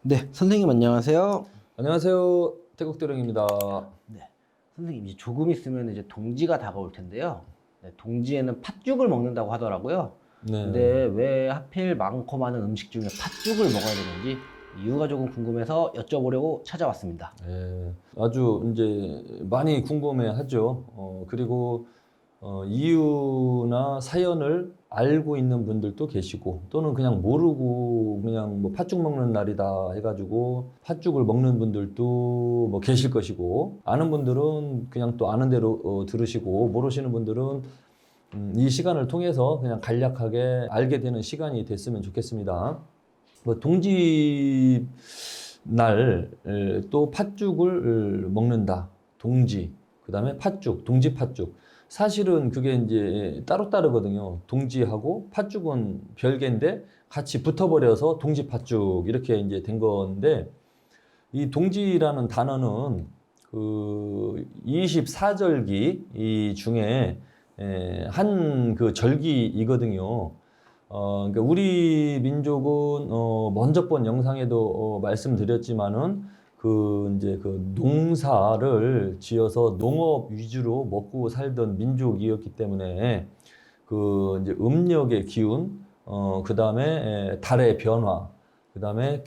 네, 선생님 안녕하세요. 안녕하세요. 태국대령입니다. 네, 선생님 이제 조금 있으면 이제 동지가 다가올 텐데요. 네, 동지에는 팥죽을 먹는다고 하더라고요. 네. 근데 왜 하필 많고 많은 음식 중에 팥죽을 먹어야 되는지 이유가 조금 궁금해서 여쭤보려고 찾아왔습니다. 아주 이제 많이 궁금해 하죠. 그리고 이유나 사연을 알고 있는 분들도 계시고, 또는 그냥 모르고 그냥 뭐 팥죽 먹는 날이다 해가지고 팥죽을 먹는 분들도 뭐 계실 것이고, 아는 분들은 그냥 또 아는 대로 들으시고, 모르시는 분들은 이 시간을 통해서 그냥 간략하게 알게 되는 시간이 됐으면 좋겠습니다. 뭐 동지 날 또 팥죽을 먹는다. 동지. 그다음에 팥죽, 동지 팥죽. 사실은 그게 이제 따로 따르거든요. 동지하고 팥죽은 별개인데 같이 붙어버려서 동지 팥죽 이렇게 이제 된 건데, 이 동지라는 단어는 그 24절기 이 중에 한 그 절기이거든요. 그러니까 우리 민족은 먼저 번 영상에도 말씀드렸지만은 그 이제 그 농사를 지어서 농업 위주로 먹고 살던 민족이었기 때문에 그 이제 음력의 기운, 그 다음에 달의 변화, 그 다음에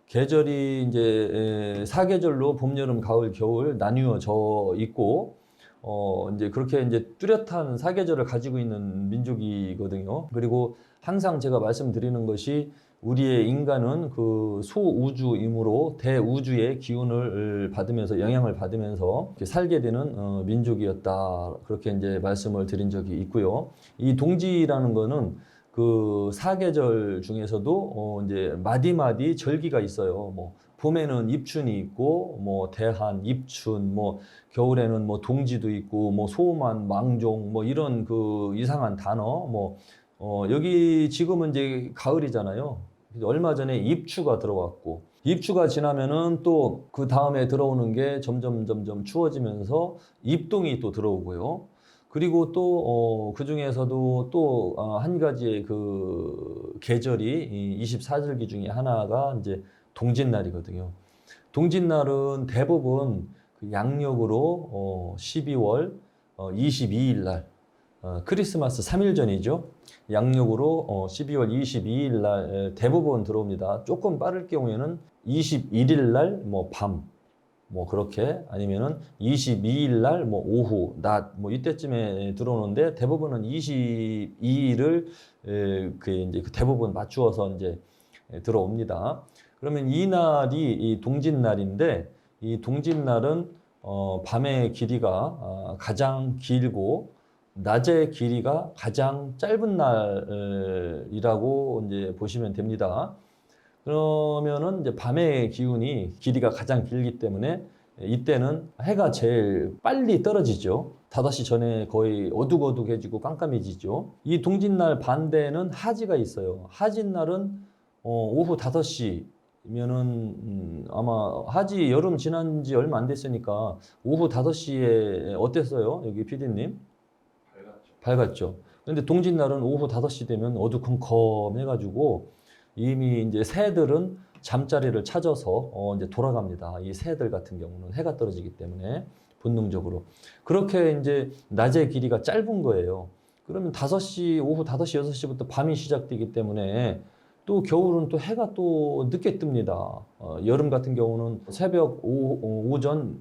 계절이 이제 사계절로 봄, 여름, 가을, 겨울 나뉘어져 있고, 이제 그렇게 이제 뚜렷한 사계절을 가지고 있는 민족이거든요. 그리고 항상 제가 말씀드리는 것이, 우리의 인간은 그 소우주이므로 대우주의 기운을 받으면서, 영향을 받으면서 이렇게 살게 되는 민족이었다. 그렇게 이제 말씀을 드린 적이 있고요. 이 동지라는 거는 그 사계절 중에서도 이제 마디마디 절기가 있어요. 뭐 봄에는 입춘이 있고, 뭐 대한, 입춘, 뭐 겨울에는 뭐 동지도 있고, 뭐 소만, 망종, 뭐 이런 그 이상한 단어, 뭐 여기 지금은 이제 가을이잖아요. 얼마 전에 입추가 들어왔고, 입추가 지나면은 또 그 다음에 들어오는 게 점점 추워지면서 입동이 또 들어오고요. 그리고 또 그 중에서도 또 한 가지의 그 계절이 이 24절기 중에 하나가 이제 동짓날이거든요. 동짓날은 대부분 그 양력으로 12월 22일 날, 크리스마스 3일 전이죠. 양력으로 12월 22일 날 대부분 들어옵니다. 조금 빠를 경우에는 21일 날 뭐 밤, 뭐 그렇게, 아니면은 22일 날 뭐 오후, 낮, 뭐 이때쯤에 들어오는데, 대부분은 22일을 그 이제 그 대부분 맞추어서 이제 들어옵니다. 그러면 이 날이 이 동짓날인데, 이 동짓날은 밤의 길이가 가장 길고 낮의 길이가 가장 짧은 날이라고 이제 보시면 됩니다. 그러면은 이제 밤의 기운이 길이가 가장 길기 때문에 이때는 해가 제일 빨리 떨어지죠. 5시 전에 거의 어둑어둑해지고 깜깜해지죠. 이 동짓날 반대는 하지가 있어요. 하짓날은 오후 5시면은 아마 하지 여름 지난 지 얼마 안 됐으니까 오후 5시에 어땠어요? 여기 피디님? 밝았죠. 근데 동짓날은 오후 5시 되면 어두컴컴해가지고 이미 이제 새들은 잠자리를 찾아서 이제 돌아갑니다. 이 새들 같은 경우는 해가 떨어지기 때문에 본능적으로. 그렇게 이제 낮의 길이가 짧은 거예요. 그러면 오후 5시, 6시부터 밤이 시작되기 때문에 또 겨울은 또 해가 또 늦게 뜹니다. 여름 같은 경우는 새벽 오전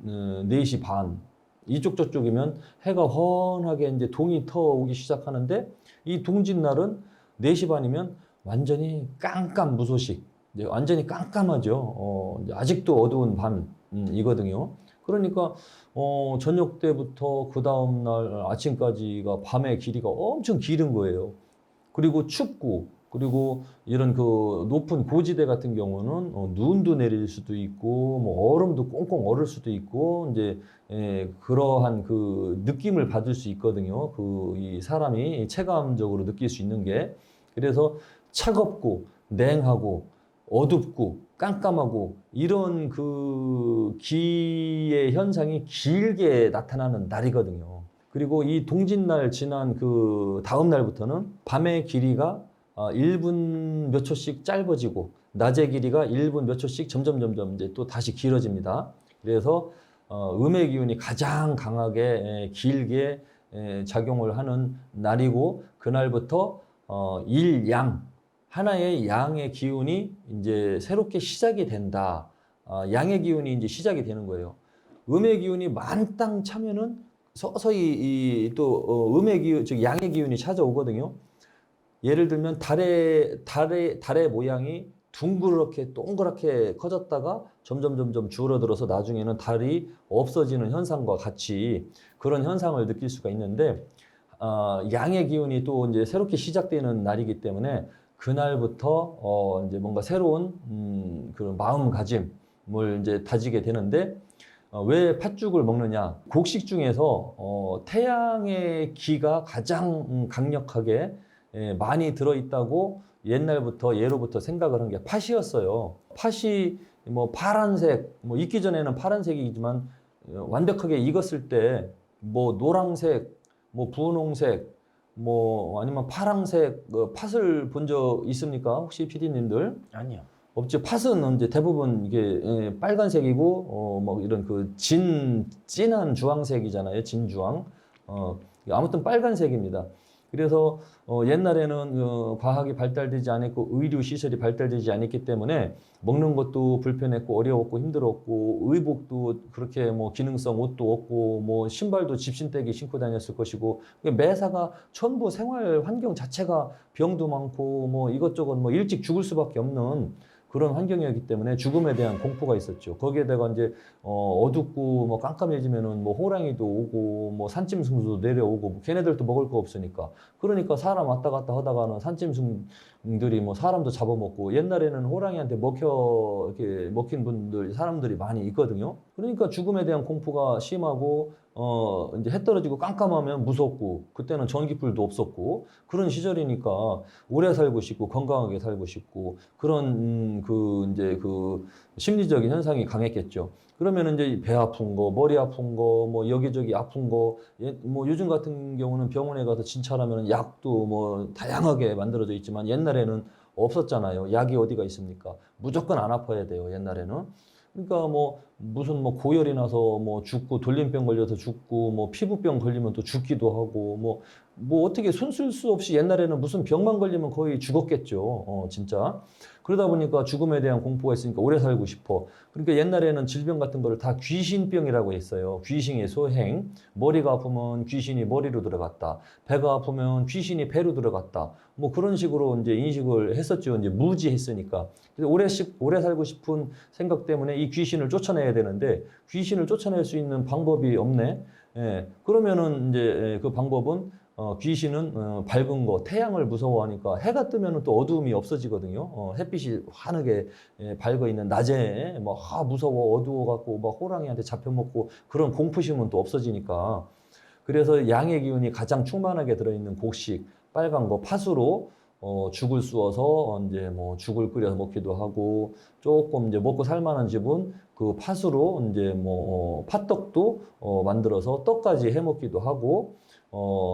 4시 반, 이쪽 저쪽이면 해가 훤하게 이제 동이 터오기 시작하는데, 이 동짓날은 4시 반이면 완전히 깜깜무소식, 이제 완전히 깜깜하죠. 이제 아직도 어두운 밤이거든요. 그러니까 저녁 때부터 그 다음 날 아침까지가 밤의 길이가 엄청 길은 거예요. 그리고 춥고, 그리고 이런 그 높은 고지대 같은 경우는 눈도 내릴 수도 있고, 뭐 얼음도 꽁꽁 얼을 수도 있고, 이제 그러한 그 느낌을 받을 수 있거든요. 그 이 사람이 체감적으로 느낄 수 있는 게. 그래서 차갑고 냉하고 어둡고 깜깜하고 이런 그 기의 현상이 길게 나타나는 날이거든요. 그리고 이 동짓날 지난 그 다음 날부터는 밤의 길이가 1분 몇 초씩 짧아지고 낮의 길이가 1분 몇 초씩 점점 이제 또 다시 길어집니다. 그래서 음의 기운이 가장 강하게 길게 작용을 하는 날이고 그날부터 일양 하나의 양의 기운이 이제 새롭게 시작이 된다. 양의 기운이 이제 시작이 되는 거예요. 음의 기운이 만땅 차면은 서서히 또 음의 기운, 즉 양의 기운이 찾아오거든요. 예를 들면 달의 모양이 둥그렇게 동그랗게 커졌다가 점점 줄어들어서 나중에는 달이 없어지는 현상과 같이 그런 현상을 느낄 수가 있는데 양의 기운이 또 이제 새롭게 시작되는 날이기 때문에 그날부터 이제 뭔가 새로운 그런 마음가짐을 이제 다지게 되는데 왜 팥죽을 먹느냐? 곡식 중에서 태양의 기가 가장 강력하게 많이 들어있다고 옛날부터 예로부터 생각을 한 게 팥이었어요. 팥이 뭐 파란색, 뭐 익기 전에는 파란색이지만 완벽하게 익었을 때 뭐 노란색, 뭐 분홍색, 뭐 아니면 파란색 팥을 본 적 있습니까? 혹시 PD님들? 아니요. 없죠. 팥은 이제 대부분 이게 빨간색이고 뭐 이런 그 진한 주황색이잖아요. 진주황. 아무튼 빨간색입니다. 그래서 옛날에는 과학이 발달되지 않았고 의료 시설이 발달되지 않았기 때문에 먹는 것도 불편했고 어려웠고 힘들었고 의복도 그렇게 뭐 기능성 옷도 없고 뭐 신발도 집신대기 신고 다녔을 것이고 매사가 전부 생활 환경 자체가 병도 많고 뭐 이것저것 뭐 일찍 죽을 수밖에 없는 그런 환경이었기 때문에 죽음에 대한 공포가 있었죠. 거기에다가 이제 어둡고 뭐 깜깜해지면은 뭐 호랑이도 오고 뭐 산짐승도 내려오고 뭐 걔네들도 먹을 거 없으니까 그러니까 사람 왔다 갔다 하다가는 산짐승들이 뭐 사람도 잡아먹고 옛날에는 호랑이한테 이렇게 먹힌 분들 사람들이 많이 있거든요. 그러니까 죽음에 대한 공포가 심하고 이제 해 떨어지고 깜깜하면 무섭고 그때는 전기불도 없었고 그런 시절이니까 오래 살고 싶고 건강하게 살고 싶고 그런 이제 그 심리적인 현상이 강했겠죠. 그러면 이제 배 아픈 거, 머리 아픈 거, 뭐 여기저기 아픈 거, 뭐 요즘 같은 경우는 병원에 가서 진찰하면 약도 뭐 다양하게 만들어져 있지만 옛날에는 없었잖아요. 약이 어디가 있습니까? 무조건 안 아파야 돼요. 옛날에는. 그러니까 뭐 무슨 뭐 고열이 나서 뭐 죽고 돌림병 걸려서 죽고 뭐 피부병 걸리면 또 죽기도 하고 뭐 어떻게 손 쓸 수 없이 옛날에는 무슨 병만 걸리면 거의 죽었겠죠. 진짜. 그러다 보니까 죽음에 대한 공포가 있으니까 오래 살고 싶어. 그러니까 옛날에는 질병 같은 거를 다 귀신병이라고 했어요. 귀신의 소행. 머리가 아프면 귀신이 머리로 들어갔다. 배가 아프면 귀신이 배로 들어갔다. 뭐 그런 식으로 이제 인식을 했었죠. 이제 무지했으니까. 그래서 오래 살고 싶은 생각 때문에 이 귀신을 쫓아내야 되는데 귀신을 쫓아낼 수 있는 방법이 없네. 그러면은 이제 그 방법은 귀신은 밝은 거, 태양을 무서워하니까 해가 뜨면 또 어두움이 없어지거든요. 햇빛이 환하게 밝아 있는 낮에 뭐 무서워 어두워갖고 막 호랑이한테 잡혀먹고 그런 공포심은 또 없어지니까. 그래서 양의 기운이 가장 충만하게 들어있는 곡식, 빨간 거 팥으로 죽을 쑤어서 이제 뭐 죽을 끓여서 먹기도 하고 조금 이제 먹고 살만한 집은 그 팥으로 이제 뭐 팥떡도 만들어서 떡까지 해 먹기도 하고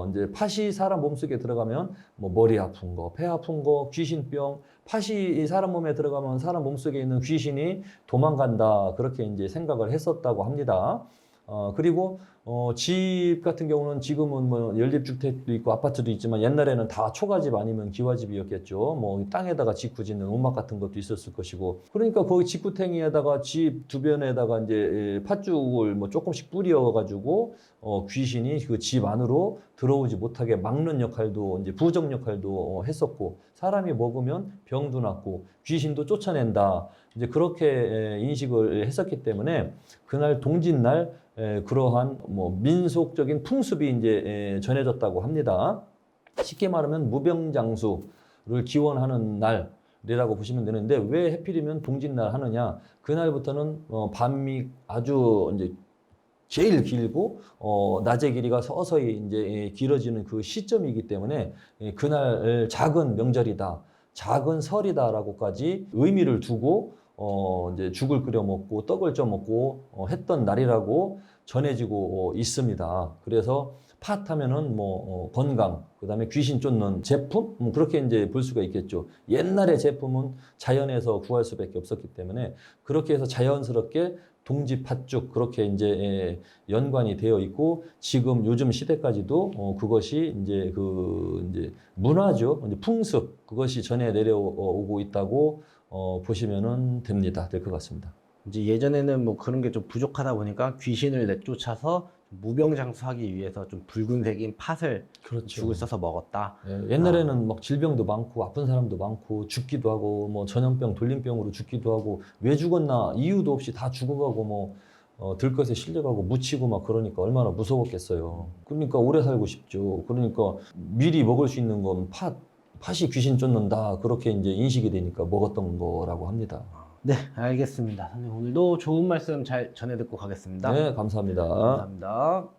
이제 팥이 사람 몸속에 들어가면 뭐 머리 아픈 거, 배 아픈 거, 귀신병, 팥이 사람 몸에 들어가면 사람 몸속에 있는 귀신이 도망간다 그렇게 이제 생각을 했었다고 합니다. 그리고 집 같은 경우는 지금은 뭐 연립주택도 있고 아파트도 있지만 옛날에는 다 초가집 아니면 기와집이었겠죠. 뭐 땅에다가 짓고 짓는 움막 같은 것도 있었을 것이고. 그러니까 거기 집구탱이에다가 집 주변에다가 이제 팥죽을 뭐 조금씩 뿌려가지고 귀신이 그 집 안으로 들어오지 못하게 막는 역할도 이제 부적 역할도 했었고 사람이 먹으면 병도 낫고 귀신도 쫓아낸다. 이제 그렇게 인식을 했었기 때문에 그날 동짓날 그러한 뭐 민속적인 풍습이 이제 전해졌다고 합니다. 쉽게 말하면 무병장수를 기원하는 날이라고 보시면 되는데 왜 하필이면 동짓날 하느냐? 그날부터는 밤이 아주 이제 제일 길고 낮의 길이가 서서히 이제 길어지는 그 시점이기 때문에 그날 작은 명절이다, 작은 설이다라고까지 의미를 두고 이제 죽을 끓여 먹고 떡을 쪄 먹고 했던 날이라고 전해지고 있습니다. 그래서 팥하면은 뭐 건강, 그다음에 귀신 쫓는 제품, 그렇게 이제 볼 수가 있겠죠. 옛날의 제품은 자연에서 구할 수밖에 없었기 때문에 그렇게 해서 자연스럽게 동지 팥죽 그렇게 이제 연관이 되어 있고 지금 요즘 시대까지도 그것이 이제 이제 문화죠, 이제 풍습 그것이 전해 내려오고 있다고 보시면은 됩니다. 될 것 같습니다. 이제 예전에는 뭐 그런 게 좀 부족하다 보니까 귀신을 내쫓아서 무병장수하기 위해서 좀 붉은색인 팥을 죽을 써서 먹었다. 예, 옛날에는 막 질병도 많고 아픈 사람도 많고 죽기도 하고 뭐 전염병, 돌림병으로 죽기도 하고 왜 죽었나 이유도 없이 다 죽어가고 뭐 들것에 실려가고 묻히고 막 그러니까 얼마나 무서웠겠어요. 그러니까 오래 살고 싶죠. 그러니까 미리 먹을 수 있는 건 팥이 귀신 쫓는다 그렇게 이제 인식이 되니까 먹었던 거라고 합니다. 네, 알겠습니다. 선생님 오늘도 좋은 말씀 잘 전해 듣고 가겠습니다. 네, 감사합니다. 감사합니다.